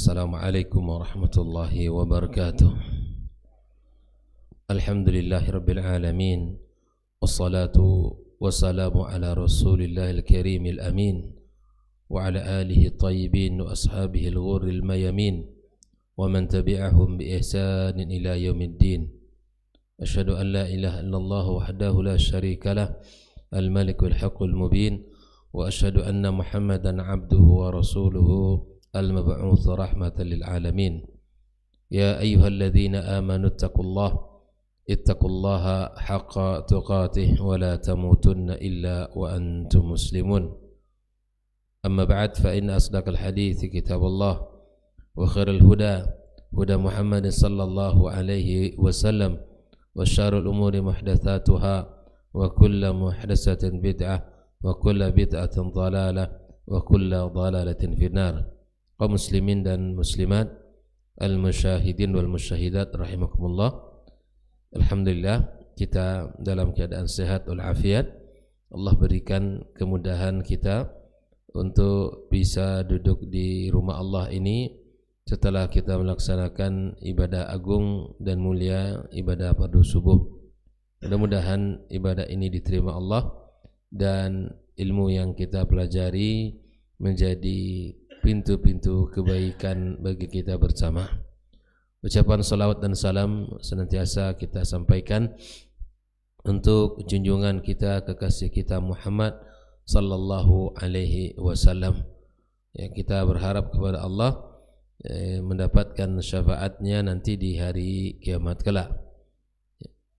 Assalamualaikum warahmatullahi wabarakatuh. Alhamdulillahirabbil alamin. Wassalatu wassalamu ala Rasulillahil karimil amin wa ala alihi tayyibin wa ashabihi al-ghurril mayamin wa man tabi'ahum bi ihsanin ila yaumiddin. Asyhadu an la ilaha illallah wahdahu la syarika lah, al-malikul haqqul mubin, wa asyhadu anna Muhammadan abduhu wa rasuluhu المبعوث رحمة للعالمين. يا أيها الذين آمنوا اتقوا الله حق تقاته ولا تموتن إلا وأنتم مسلمون. أما بعد فإن أصدق الحديث كتاب الله وخير الهدى هدى محمد صلى الله عليه وسلم وشر الأمور محدثاتها وكل محدثة بدعة وكل بدعة ضلالة وكل ضلالة في النار. Kaum muslimin dan muslimat, al-musyahidin wal musyahidat rahimakumullah. Alhamdulillah kita dalam keadaan sehat walafiat. Allah berikan kemudahan kita untuk bisa duduk di rumah Allah ini setelah kita melaksanakan ibadah agung dan mulia, ibadah fardu subuh. Mudah-mudahan ibadah ini diterima Allah dan ilmu yang kita pelajari menjadi pintu-pintu kebaikan bagi kita bersama. Ucapan salawat dan salam senantiasa kita sampaikan untuk junjungan kita, kekasih kita Muhammad sallallahu alaihi wasallam. Ya, kita berharap kepada Allah mendapatkan syafaatnya nanti di hari kiamat kelak.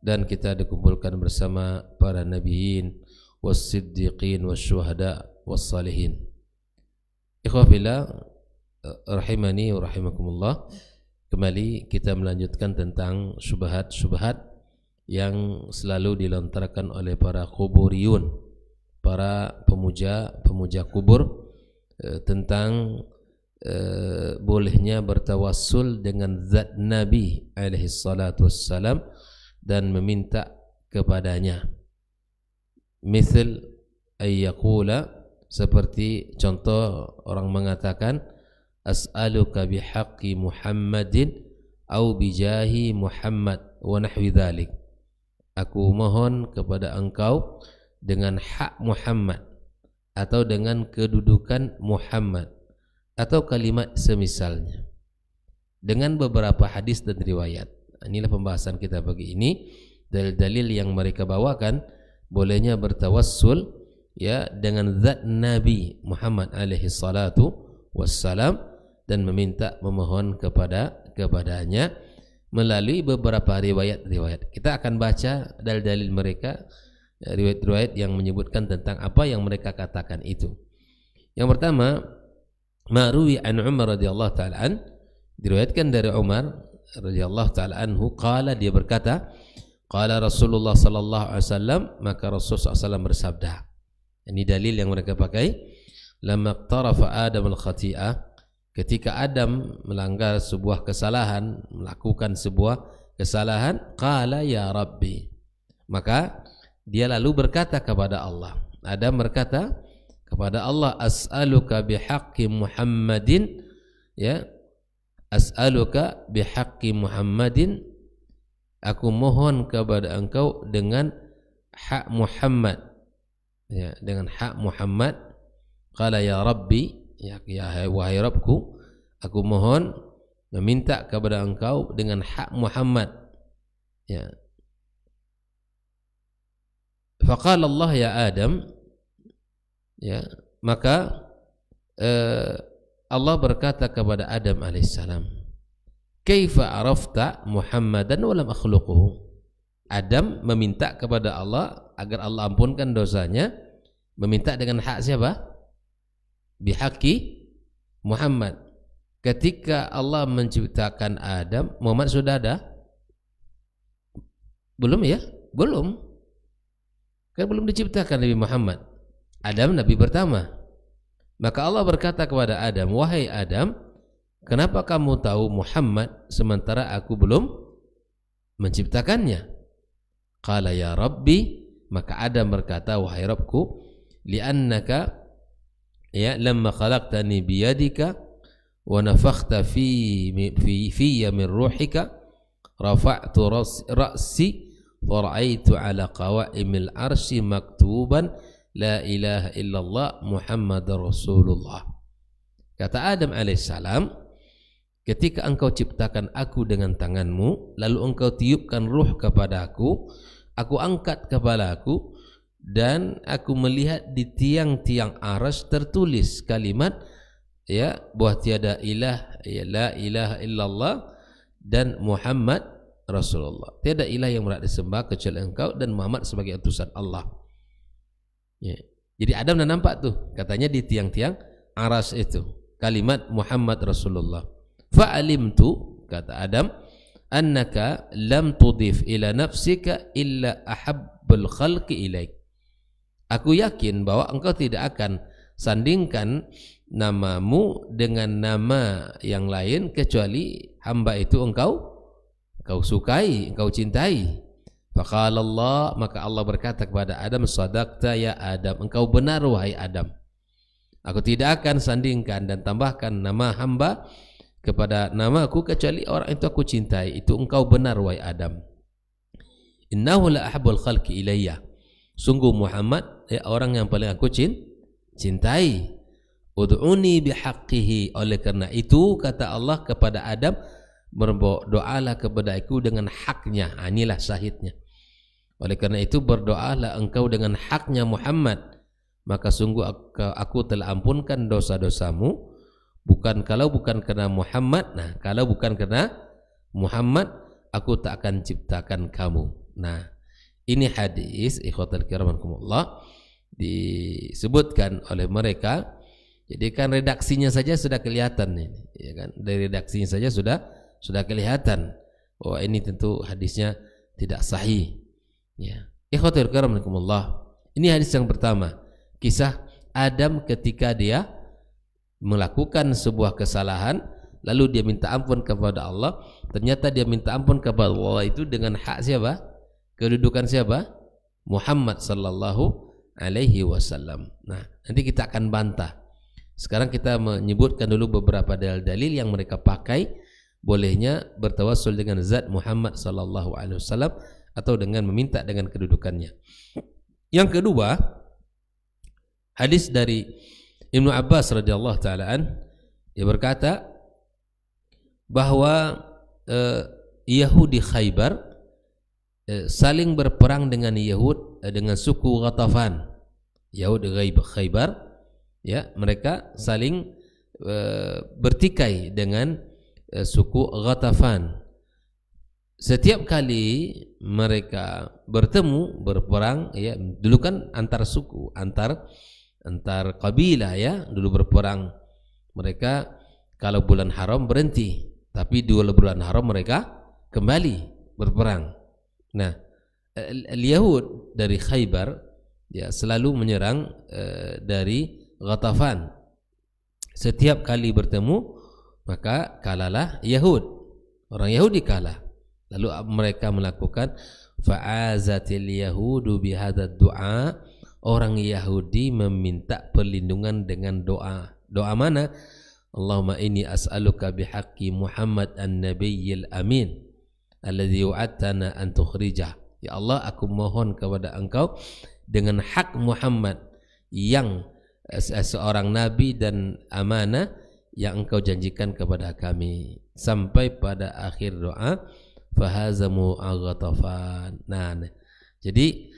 Dan kita dikumpulkan bersama para nabiyin, was-siddiqin, was-syuhada, was-salihin. Ikhwafillah rahimani wa rahimakumullah. Kembali kita melanjutkan tentang syubhat-syubhat yang selalu dilontarkan oleh para kuburiyun, para pemuja kubur, tentang bolehnya bertawassul dengan zat Nabi alaihi salatu wassalam dan meminta kepadanya. Misal ayyaqula, seperti contoh orang mengatakan as'aluka bihaqqi Muhammadin au bijahi Muhammad wa nahwi dzalik. Aku mohon kepada engkau dengan hak Muhammad atau dengan kedudukan Muhammad atau kalimat semisalnya, dengan beberapa hadis dan riwayat. Inilah pembahasan kita pagi ini. Dalil-dalil yang mereka bawakan bolehnya bertawassul ya dengan zat Nabi Muhammad alaihi salatu wassalam dan memohon kepadanya melalui beberapa riwayat-riwayat. Kita akan baca dalil-dalil mereka, riwayat-riwayat yang menyebutkan tentang apa yang mereka katakan itu. Yang pertama, ma'ruwi an Umar radhiyallahu taala an, diriwayatkan dari Umar radhiyallahu taala anhu, qala, dia berkata, qala Rasulullah sallallahu alaihi wasallam, maka Rasulullah sallallahu alaihi wasallam bersabda. Ini dalil yang mereka pakai. Lamma iqtarafa Adam al-khati'ah, ketika Adam melanggar sebuah kesalahan, melakukan sebuah kesalahan, qala ya Rabbi, maka dia lalu berkata kepada Allah. Adam berkata kepada Allah, as'aluka bihaqqi Muhammadin, ya, as'aluka bihaqqi Muhammadin, aku mohon kepada engkau dengan hak Muhammad, ya, dengan hak Muhammad. Qala ya Rabbi, ya wahai Rabbku, aku mohon meminta kepada engkau dengan hak Muhammad, ya. Faqala Allah ya Adam, ya, maka Allah berkata kepada Adam alaihissalam, kaifa arafta Muhammadan wa lam akhluquhu. Adam meminta kepada Allah agar Allah ampunkan dosanya, meminta dengan hak siapa? Bihaqqi Muhammad. Ketika Allah menciptakan Adam, Muhammad sudah ada? Belum ya? Belum. Kan belum diciptakan Nabi Muhammad. Adam Nabi pertama. Maka Allah berkata kepada Adam, wahai Adam, kenapa kamu tahu Muhammad sementara aku belum menciptakannya? Qala ya Rabbi, maka Adam berkata, wahai Rabbku, li'annaka ya lamma khalaqtani biyadika wa nafakhta fiyya min ruhika rafa'tu ra'si fara'aitu ala qawa'imil arsy maktuban la ilaha illallah Muhammadar Rasulullah. Kata Adam alaihissalam, ketika engkau ciptakan aku dengan tanganmu, lalu engkau tiupkan ruh kepada aku angkat kepala aku, dan aku melihat di tiang-tiang arsy tertulis kalimat ya bahwa tiada ilah, ya la ilaha illallah dan Muhammad Rasulullah. Tiada ilah yang berhak disembah kecuali engkau dan Muhammad sebagai utusan Allah. Ya. Jadi Adam dah nampak tuh, katanya di tiang-tiang aras itu kalimat Muhammad Rasulullah. Fa'alimtu, kata Adam, annaka lam tudif ila nafsika illa ahabbul khalqi ilaik. Aku yakin bahwa engkau tidak akan sandingkan namamu dengan nama yang lain kecuali hamba itu engkau sukai, engkau cintai. Faqala Allah, maka Allah berkata kepada Adam, sadaqta ya Adam, engkau benar wahai Adam. Aku tidak akan sandingkan dan tambahkan nama hamba kepada namaku kecuali orang itu aku cintai. Itu engkau benar wahai Adam. Innahu la ahabbul khalqi ilayya. Sungguh Muhammad orang yang paling aku cintai. Ud'uni bihaqqihi. Oleh karena itu kata Allah kepada Adam, berdoalah kepada aku dengan haknya. Inilah syahidnya. Oleh karena itu berdoalah engkau dengan haknya Muhammad, maka sungguh aku telah ampunkan dosa-dosamu. Bukan karena Muhammad. Nah, kalau bukan karena Muhammad, aku tak akan ciptakan kamu. Nah, ini hadis ikhwatal kiramakumullah disebutkan oleh mereka. Jadi kan redaksinya saja sudah kelihatan nih, ya kan? Dari redaksinya saja sudah kelihatan. Oh, ini tentu hadisnya tidak sahih. Ya. Ikhwatul kiram rahimakumullah. Ini hadis yang pertama, kisah Adam ketika dia melakukan sebuah kesalahan lalu dia minta ampun kepada Allah. Ternyata dia minta ampun kepada Allah itu dengan hak siapa? Kedudukan siapa? Muhammad sallallahu alaihi wasallam. Nah, nanti kita akan bantah. Sekarang kita menyebutkan dulu beberapa dalil-dalil yang mereka pakai bolehnya bertawassul dengan zat Muhammad sallallahu alaihi wasallam atau dengan meminta dengan kedudukannya. Yang kedua, hadis dari Ibnu Abbas radhiyallahu taala dia berkata bahwa Yahudi Khaybar saling berperang dengan dengan suku Ghatafan. Yahudi Khaybar, ya, mereka saling bertikai dengan suku Ghatafan. Setiap kali mereka berperang, ya, dulu kan antar suku, antar kabilah, ya, dulu berperang. Mereka kalau bulan haram berhenti, tapi di bulan haram mereka kembali berperang. Nah, Yahud dari Khaybar, ya, selalu menyerang dari Ghatafan. Setiap kali bertemu maka kalahlah Yahud, orang Yahudi kalah. Lalu mereka melakukan fa'azatil yahudu bihadzal du'a. Orang Yahudi meminta perlindungan dengan doa. Doa mana? Allahumma inni as'aluka bihaqqi Muhammad an-nabiyyil amin alladzi wa'adtana an tukhrijah. Ya Allah, aku mohon kepada engkau dengan hak Muhammad yang seorang nabi dan amanah yang engkau janjikan kepada kami. Sampai pada akhir doa, fahazamu aghatafan. Nah, jadi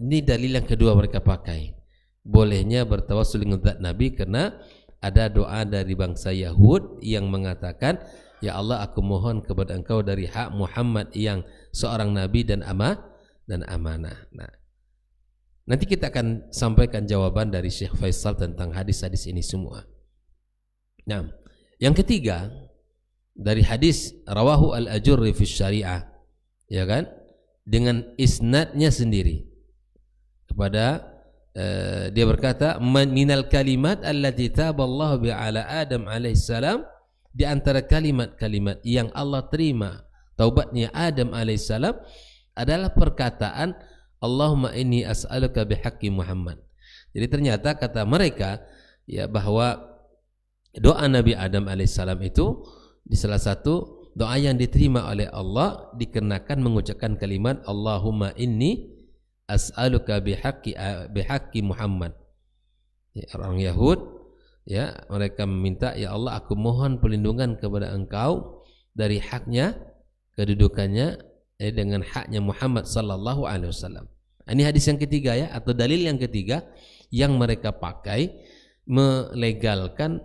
ini dalil yang kedua mereka pakai. Bolehnya bertawassul dengan zat Nabi karena ada doa dari bangsa Yahud yang mengatakan, ya Allah, aku mohon kepada engkau dari hak Muhammad yang seorang nabi dan amanah. Nah, nanti kita akan sampaikan jawaban dari Syekh Faisal tentang hadis-hadis ini semua. Nah, yang ketiga dari hadis rawahu al-Ajurri fi syariah, ya kan, dengan isnadnya sendiri kepada dia berkata minal kalimat allati taballahu bi ala Adam alaihissalam, di antara kalimat-kalimat yang Allah terima taubatnya Adam alaihissalam adalah perkataan Allahumma inni as'aluka bihaqqi Muhammad. Jadi ternyata kata mereka, ya, bahwa doa Nabi Adam alaihissalam itu di salah satu doa yang diterima oleh Allah dikarenakan mengucapkan kalimat Allahumma inni as'aluka bihaqqi Muhammad. Ya, orang Yahud ya, mereka meminta, ya Allah, aku mohon perlindungan kepada Engkau dari haknya, kedudukannya dengan haknya Muhammad sallallahu alaihi wasallam. Ini hadis yang ketiga ya, atau dalil yang ketiga yang mereka pakai melegalkan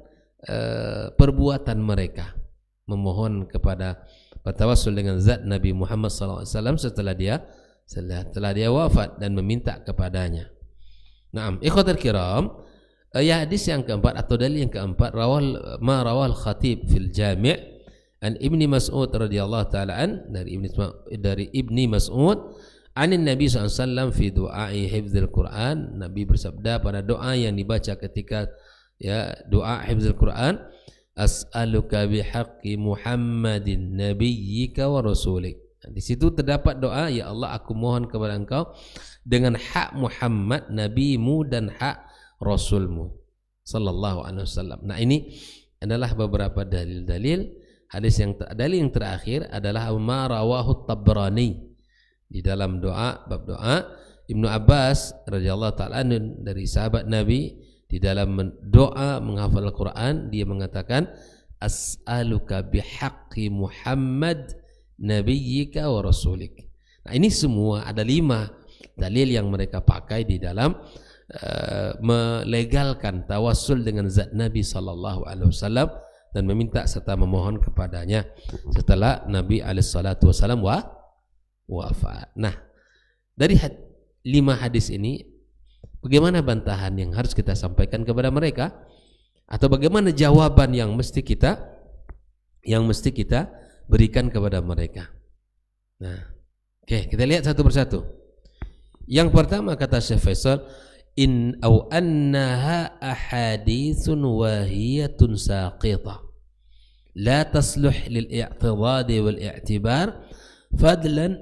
perbuatan mereka, memohon kepada bertawassul dengan zat Nabi Muhammad sallallahu alaihi wasallam setelah dia wafat dan meminta kepadanya. Naam, ikhwatul kiram, ya hadis yang keempat atau dalil yang keempat rawal Khatib fil Jami' an Ibni Mas'ud radhiyallahu taala an dari Ibni Mas'ud anin Nabi SAW fi du'ai hifdzil Quran. Nabi bersabda pada doa yang dibaca ketika ya doa hifdzil Quran, as'aluka bihaqqi Muhammadin nabiyyika wa rasulik. Di situ terdapat doa, ya Allah, aku mohon kepada Engkau dengan hak Muhammad nabimu dan hak rasulmu sallallahu alaihi wasallam. Nah, ini adalah beberapa dalil-dalil. Dalil yang terakhir adalah ma rawahu Tabrani di dalam doa, bab doa Ibnu Abbas radhiyallahu taala dari sahabat Nabi, di dalam doa menghafal Al-Quran dia mengatakan as'aluka bihaqqi Muhammad nabiyyika wa rasulik. Nah, ini semua ada 5 dalil yang mereka pakai di dalam melegalkan tawassul dengan zat Nabi sallallahu alaihi wasallam dan meminta serta memohon kepadanya setelah Nabi alaihi salatu wasallam wafat. Nah, dari 5 hadis ini bagaimana bantahan yang harus kita sampaikan kepada mereka, atau bagaimana jawaban yang mesti kita berikan kepada mereka? Nah, oke, kita lihat satu persatu. Yang pertama kata Syekh Faisal, in au annaha ahaditsun wahiyatun saqita la tasluh lil i'tidad wal i'tibar fadlan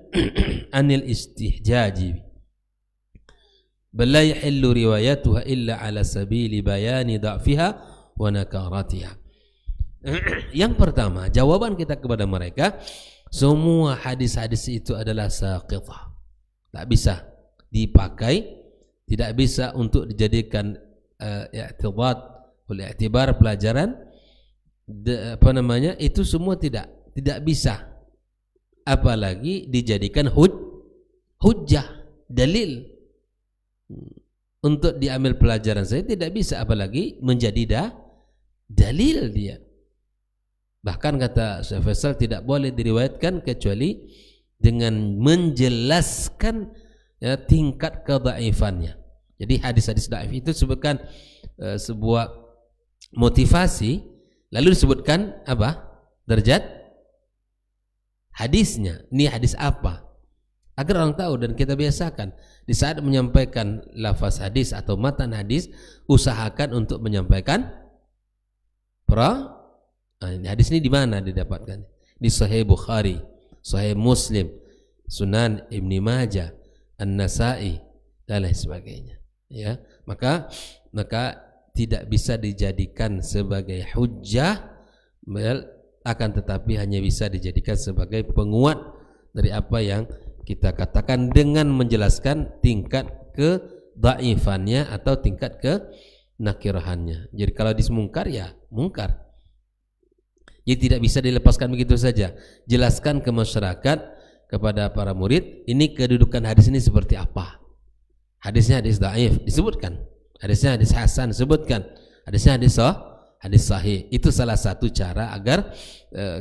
anil istihjaj bal la yahillu riwayatuha illa ala sabili bayani dha'fiha wa nakaratiha. Yang pertama, jawaban kita kepada mereka, semua hadis-hadis itu adalah saqitah, tak bisa dipakai, tidak bisa untuk dijadikan i'tidad wal i'tibar, pelajaran itu semua tidak bisa, apalagi dijadikan hujjah, dalil untuk diambil pelajaran. Saya tidak bisa, apalagi menjadi dalil dia. Bahkan kata Syekh Faisal, tidak boleh diriwayatkan kecuali dengan menjelaskan ya, tingkat kedhaifannya. Jadi hadis-hadis dhaif itu sebutkan sebuah motivasi, lalu disebutkan apa? Derajat hadisnya. Ini hadis apa? Agar orang tahu dan kita biasakan di saat menyampaikan lafaz hadis atau matan hadis, usahakan untuk menyampaikan hadis ini di mana didapatkan? Di Sahih Bukhari, Sahih Muslim, Sunan Ibni Majah, An-Nasa'i dan lain sebagainya. Ya, maka tidak bisa dijadikan sebagai hujjah, akan tetapi hanya bisa dijadikan sebagai penguat dari apa yang kita katakan dengan menjelaskan tingkat kedhaifannya atau tingkat kenakirahannya. Jadi kalau dismungkar ya mungkar. Jadi tidak bisa dilepaskan begitu saja. Jelaskan ke masyarakat, kepada para murid, ini kedudukan hadis ini seperti apa. Hadisnya hadis dhaif disebutkan, hadisnya hadis hasan disebutkan, hadisnya hadis sahih. Itu salah satu cara agar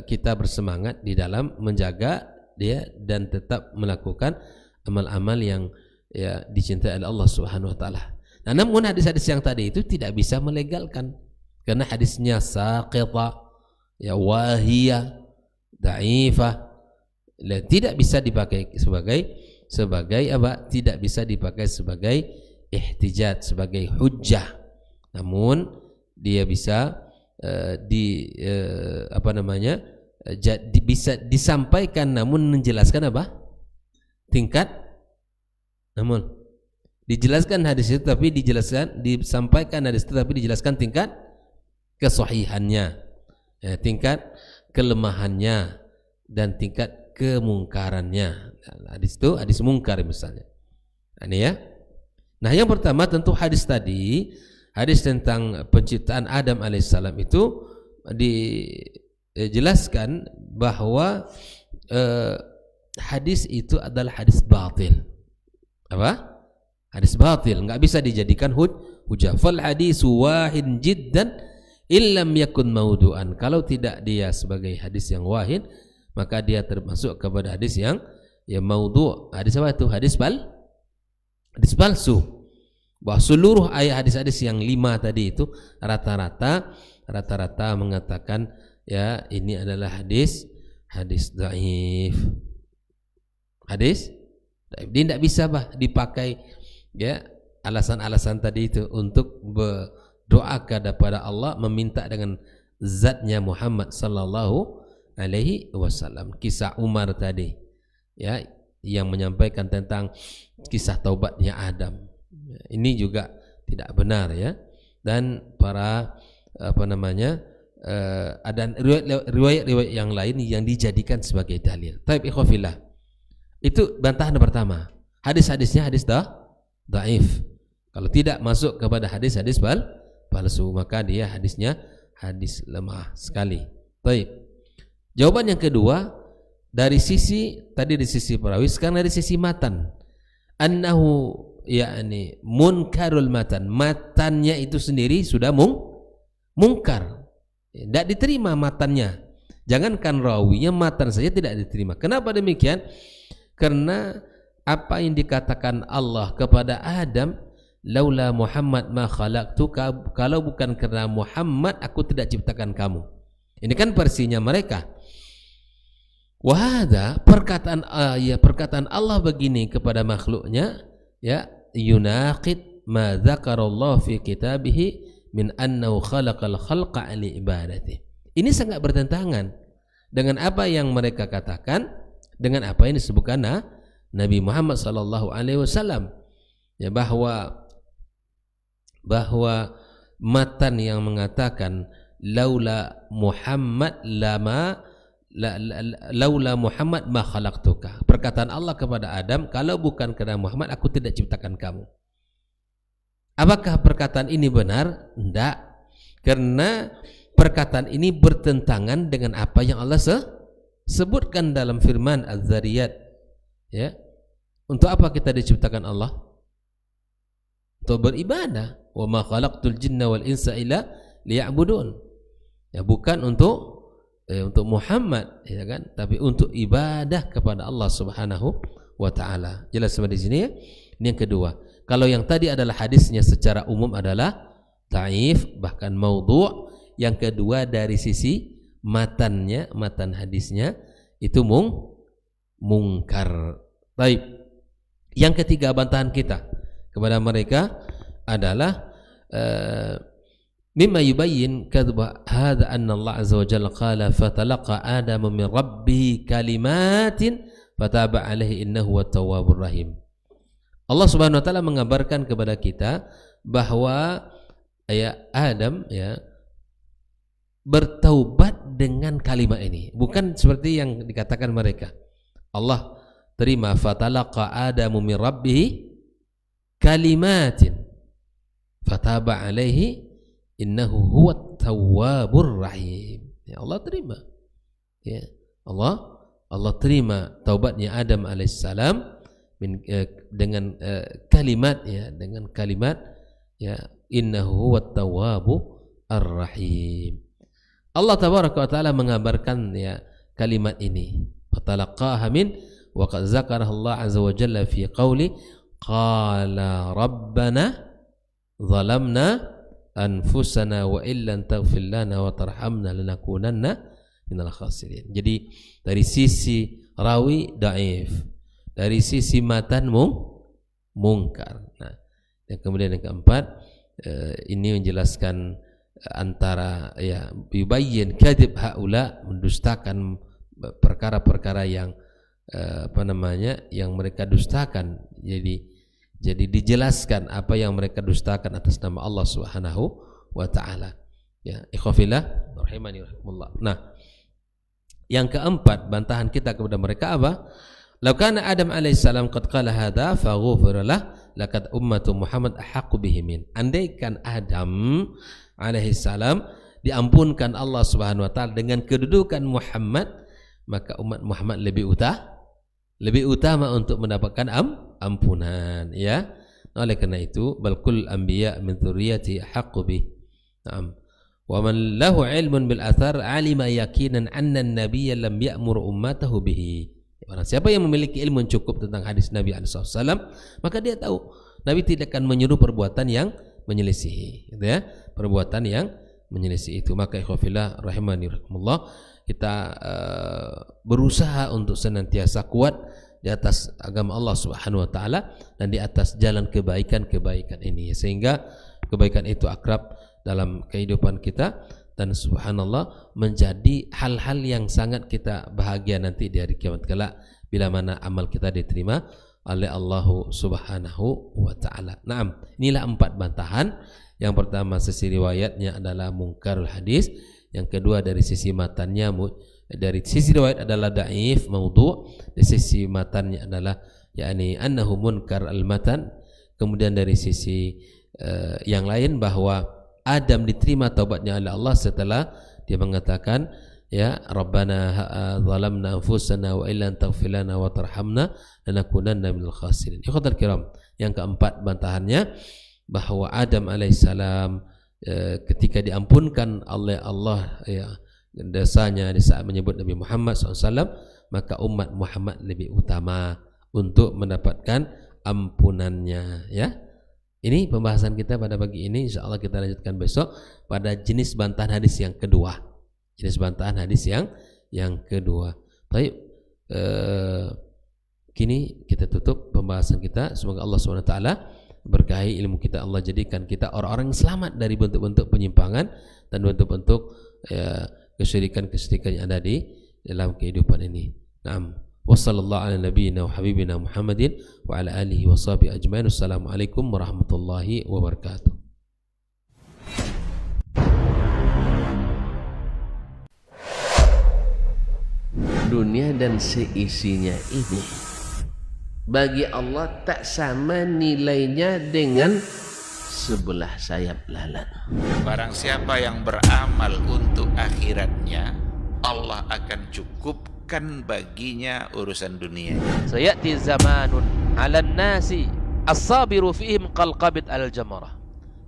kita bersemangat di dalam menjaga dia dan tetap melakukan amal-amal yang ya dicintai oleh Allah Subhanahu wa taala. Nah, namun hadis-hadis yang tadi itu tidak bisa melegalkan karena hadisnya saqita, ya wahiyah, dhaifah, tidak bisa dipakai sebagai apa? Tidak bisa dipakai sebagai ihtijaj, sebagai hujjah. Namun dia bisa bisa disampaikan, namun menjelaskan apa? Tingkat. Namun dijelaskan hadis itu tapi disampaikan hadis itu tapi dijelaskan tingkat kesahihannya, ya, tingkat kelemahannya, dan tingkat kemungkarannya. Hadis itu hadis mungkar misalnya. Ini ya. Nah, yang pertama tentu hadis tadi, hadis tentang penciptaan Adam alaihissalam itu dijelaskan bahwa hadis itu adalah hadis batil. Apa? Hadis batil, enggak bisa dijadikan hujah. Fal hadisu wahin jiddan illam yakun maudu'an. Kalau tidak dia sebagai hadis yang wahid, maka dia termasuk kepada hadis yang maudhu'. Hadis apa itu? Hadis palsu. Bahwa seluruh ayat hadis-hadis yang 5 tadi itu rata-rata mengatakan ya ini adalah hadis dhaif. Hadis dhaif. Dia tidak bisa dipakai ya alasan-alasan tadi itu untuk berdoa kepada Allah, meminta dengan zatnya Muhammad sallallahu alaihi wasallam. Kisah Umar tadi ya yang menyampaikan tentang kisah taubatnya Adam, ini juga tidak benar ya. Dan para ada riwayat-riwayat yang lain yang dijadikan sebagai dalil. Taib ikhwafillah, itu bantahan pertama. Hadis-hadisnya hadis dhaif. Kalau tidak masuk kepada hadis-hadis palsu, maka dia hadisnya hadis lemah sekali. Baik. Jawaban yang kedua, dari sisi tadi di sisi perawi, sekarang dari sisi matan. Annahu yakni munkarul matan. Matannya itu sendiri sudah mungkar. Tidak diterima matannya. Jangankan rawinya, matan saja tidak diterima. Kenapa demikian? Karena apa yang dikatakan Allah kepada Adam, laula Muhammad ma khalaqtuka, kalau bukan karena Muhammad aku tidak ciptakan kamu. Ini kan versinya mereka. Wahada perkataan Allah begini kepada makhluknya ya yunaqid ma dzakarallahu fi kitabihi min annahu khalaqal khalqa li ibadati. Ini sangat bertentangan dengan apa yang mereka katakan, dengan apa yang disebutkan Nabi Muhammad sallallahu alaihi wasallam, ya bahwa matan yang mengatakan laula Muhammad laula Muhammad ma khalaqtuka. Perkataan Allah kepada Adam, kalau bukan karena Muhammad aku tidak ciptakan kamu. Apakah perkataan ini benar? Tidak. Karena perkataan ini bertentangan dengan apa yang Allah sebutkan dalam firman Az-Zariyat. Ya. Untuk apa kita diciptakan Allah? Untuk beribadah. Wa ma khalaqtul jinna wal insa illa liya'budun. Ya, bukan untuk Muhammad, ya kan? Tapi untuk ibadah kepada Allah Subhanahu wa taala. Jelas sampai di sini ya? Ini yang kedua. Kalau yang tadi adalah hadisnya secara umum adalah dhaif, bahkan maudhu'. Yang kedua dari sisi matannya, matan hadisnya itu mungkar. Baik. Yang ketiga bantahan kita kepada mereka adalah mimma yubayyin kadhba hadha anna Allah azza wa jalla qala fatalaqa Adam min rabbih kalimatin fataba alaihi innahu wat-tawwabur rahim. Allah Subhanahu wa taala mengabarkan kepada kita bahwa ya Adam ya bertaubat dengan kalimat ini, bukan seperti yang dikatakan mereka. Allah terima fatalaqa Adamu min rabbih kalimatin fataba alaihi innahu huwat tawwabur rahim. Ya Allah terima. Ya, Allah terima taubatnya Adam alaihissalam dengan kalimat ya, dengan kalimat ya innahu huwat tawwabu ar-rahim. Allah tabaraka wa taala mengabarkan ya kalimat ini. Fatalaqaha min wa qad zakaraha Allah azza wa jalla fi qauli qala rabbana zalamna anfusana wa illan taghfir lana wa tarhamna lanakunanna minal khasirin. Jadi dari sisi rawi dhaif, dari sisi matan mungkar. Nah, dan kemudian yang keempat ini menjelaskan antara ya yubayyin kadhib haula, mendustakan perkara-perkara yang yang mereka dustakan. Jadi dijelaskan apa yang mereka dustakan atas nama Allah Subhanahu wa taala. Ya, ikhwafillah rahimani rahimakumullah. Nah, yang keempat bantahan kita kepada mereka apa? Lau kana Adam alaihissalam qad qala hadza fa ghufira lah laqad ummatu Muhammad ahaqqu bihi min. Andaikan Adam alaihissalam diampunkan Allah Subhanahu wa taala dengan kedudukan Muhammad, maka umat Muhammad lebih utama untuk mendapatkan ampunan, ya. Oleh karena itu bal kul anbiya min dzurriyyati ahaqqu bih. Naam. Wa man lahu ilmun bil athar alima yaqinan anna an-nabiyya lam ya'mur ummatahu bihi. Barang siapa yang memiliki ilmu yang cukup tentang hadis Nabi SAW, maka dia tahu Nabi tidak akan menyuruh perbuatan yang menyelisihi, gitu ya, perbuatan yang menyelisih itu. Maka ikhwafillah rahimani rahimakumullah, kita berusaha untuk senantiasa kuat di atas agama Allah Subhanahu wa taala dan di atas jalan kebaikan-kebaikan ini, sehingga kebaikan itu akrab dalam kehidupan kita dan subhanallah menjadi hal-hal yang sangat kita bahagia nanti di hari kiamat kelak bila mana amal kita diterima oleh Allah Subhanahu wa taala. Naam, inilah 4 bantahan. Yang pertama sisi riwayatnya adalah mungkarul hadis, yang kedua dari sisi matannya, dari sisi riwayat adalah dhaif maudhu', dari sisi matannya adalah yakni annahu munkar al-matan. Kemudian dari sisi yang lain bahwa Adam diterima taubatnya oleh Allah setelah dia mengatakan, ya Rabbana zalamna anfusana wa illam taghfir lana wa tarhamna lanakunanna minal khasirin. Ikhwatal kiram, yang keempat bantahannya bahwa Adam alaihissalam ketika diampunkan oleh Allah, ya, dosanya di saat menyebut Nabi Muhammad SAW, maka umat Muhammad lebih utama untuk mendapatkan ampunannya, ya. Ini pembahasan kita pada pagi ini. InsyaAllah kita lanjutkan besok pada jenis bantahan hadis yang kedua. Jenis bantahan hadis yang kedua. Baik, kini kita tutup pembahasan kita. Semoga Allah SWT berkahi ilmu kita. Allah jadikan kita orang-orang yang selamat dari bentuk-bentuk penyimpangan dan bentuk-bentuk kesyirikan-kesyirikan yang ada di dalam kehidupan ini. Naam. Wassallallahu ala nabiyyina wa habibina Muhammadin wa ala alihi wa sahbihi ajmain. Assalamualaikum warahmatullahi wabarakatuh. Dunia dan seisinya ini bagi Allah tak sama nilainya dengan sebelah sayap lalat. Barang siapa yang beramal untuk akhiratnya, Allah akan cukupkan baginya urusan dunia. Sayati zamanun 'alan nasi as-sabiru fihim qalqabit al-jamarah.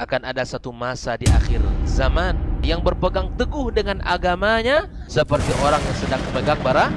Akan ada satu masa di akhir zaman yang berpegang teguh dengan agamanya seperti orang yang sedang memegang bara